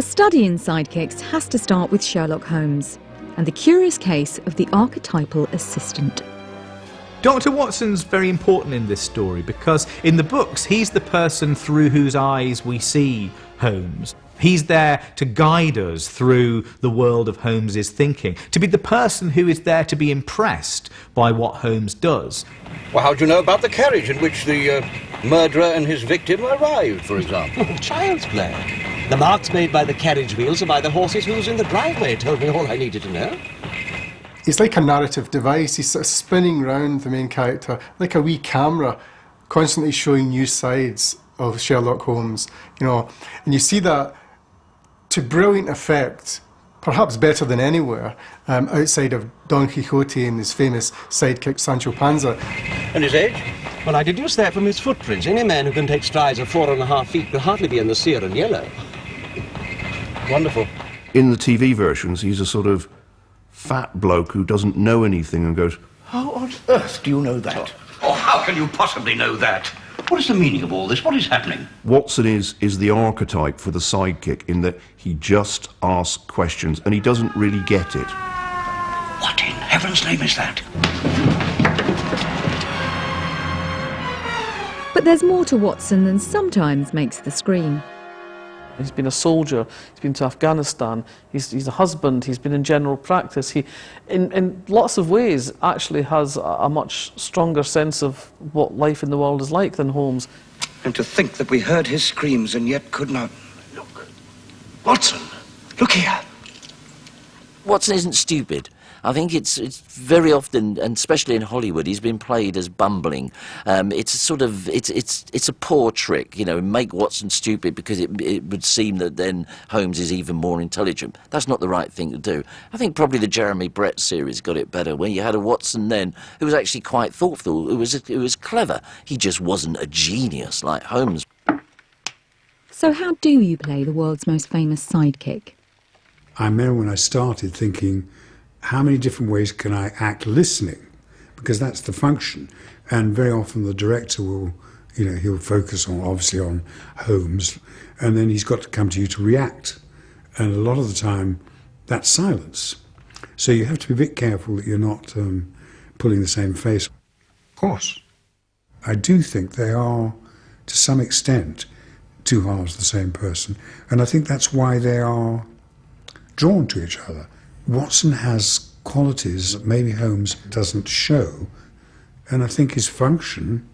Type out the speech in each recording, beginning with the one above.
A study in Sidekicks has to start with Sherlock Holmes and the curious case of the archetypal assistant. Dr. Watson's very important in this story because in the books he's the person through whose eyes we see Holmes. He's there to guide us through the world of Holmes's thinking, to be the person who is there to be impressed by what Holmes does. Well, how do you know about the carriage in which the murderer and his victim arrived, for example? Oh, child's play. The marks made by the carriage wheels and by the horse's hooves in the driveway told me all I needed to know. It's like a narrative device. He's sort of spinning round the main character like a wee camera, constantly showing new sides of Sherlock Holmes, you know, and you see that to brilliant effect, perhaps better than anywhere, outside of Don Quixote and his famous sidekick Sancho Panza. And his age? Well, I deduce that from his footprints. Any man who can take strides of 4.5 feet could hardly be in the sear and yellow. Wonderful. In the TV versions, he's a sort of fat bloke who doesn't know anything and goes, "How on earth do you know that?" Oh, how can you possibly know that? What is the meaning of all this? What is happening? Watson is the archetype for the sidekick in that he just asks questions and he doesn't really get it. What in heaven's name is that? But there's more to Watson than sometimes makes the screen. He's been a soldier, he's been to Afghanistan, he's a husband, he's been in general practice. He, in lots of ways, actually has a much stronger sense of what life in the world is like than Holmes. And to think that we heard his screams and yet could not. Look. Watson, look here. Watson isn't stupid. I think it's very often, and especially in Hollywood, he's been played as bumbling. It's a sort of, it's a poor trick, you know, make Watson stupid because it would seem that then Holmes is even more intelligent. That's not the right thing to do. I think probably the Jeremy Brett series got it better, where you had a Watson then who was actually quite thoughtful, who was clever. He just wasn't a genius like Holmes. So how do you play the world's most famous sidekick? I remember when I started thinking, how many different ways can I act listening? Because that's the function. And very often the director will, you know, he'll focus on, obviously on Holmes, and then he's got to come to you to react. And a lot of the time, that's silence. So you have to be a bit careful that you're not pulling the same face. Of course. I do think they are, to some extent, two halves of the same person. And I think that's why they are drawn to each other. Watson has qualities that maybe Holmes doesn't show, and I think his function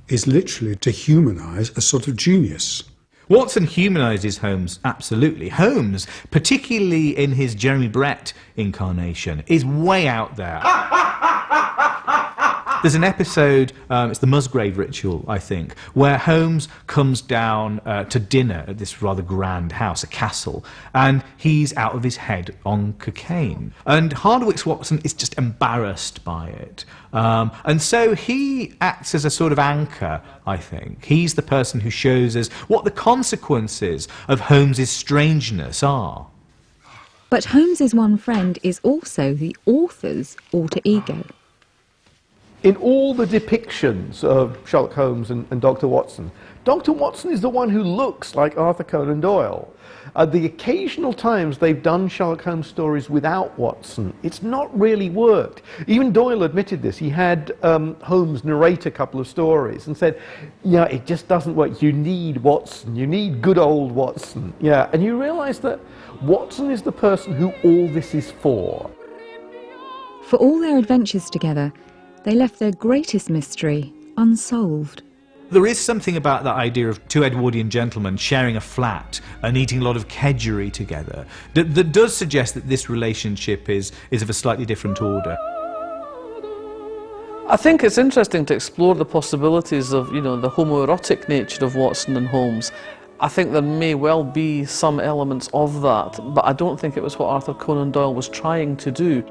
is literally to humanise a sort of genius. Watson humanises Holmes, absolutely. Holmes, particularly in his Jeremy Brett incarnation, is way out there. There's an episode, it's the Musgrave Ritual, I think, where Holmes comes down to dinner at this rather grand house, a castle, and he's out of his head on cocaine. And Hardwicke's Watson is just embarrassed by it. And so he acts as a sort of anchor, I think. He's the person who shows us what the consequences of Holmes's strangeness are. But Holmes's one friend is also the author's alter ego. In all the depictions of Sherlock Holmes and Dr. Watson is the one who looks like Arthur Conan Doyle. The occasional times they've done Sherlock Holmes stories without Watson, it's not really worked. Even Doyle admitted this. He had Holmes narrate a couple of stories and said, yeah, it just doesn't work. You need Watson. You need good old Watson. Yeah, and you realise that Watson is the person who all this is for. For all their adventures together, they left their greatest mystery unsolved. There is something about that idea of two Edwardian gentlemen sharing a flat and eating a lot of kedgeree together that does suggest that this relationship is of a slightly different order. I think it's interesting to explore the possibilities of, you know, the homoerotic nature of Watson and Holmes. I think there may well be some elements of that, but I don't think it was what Arthur Conan Doyle was trying to do.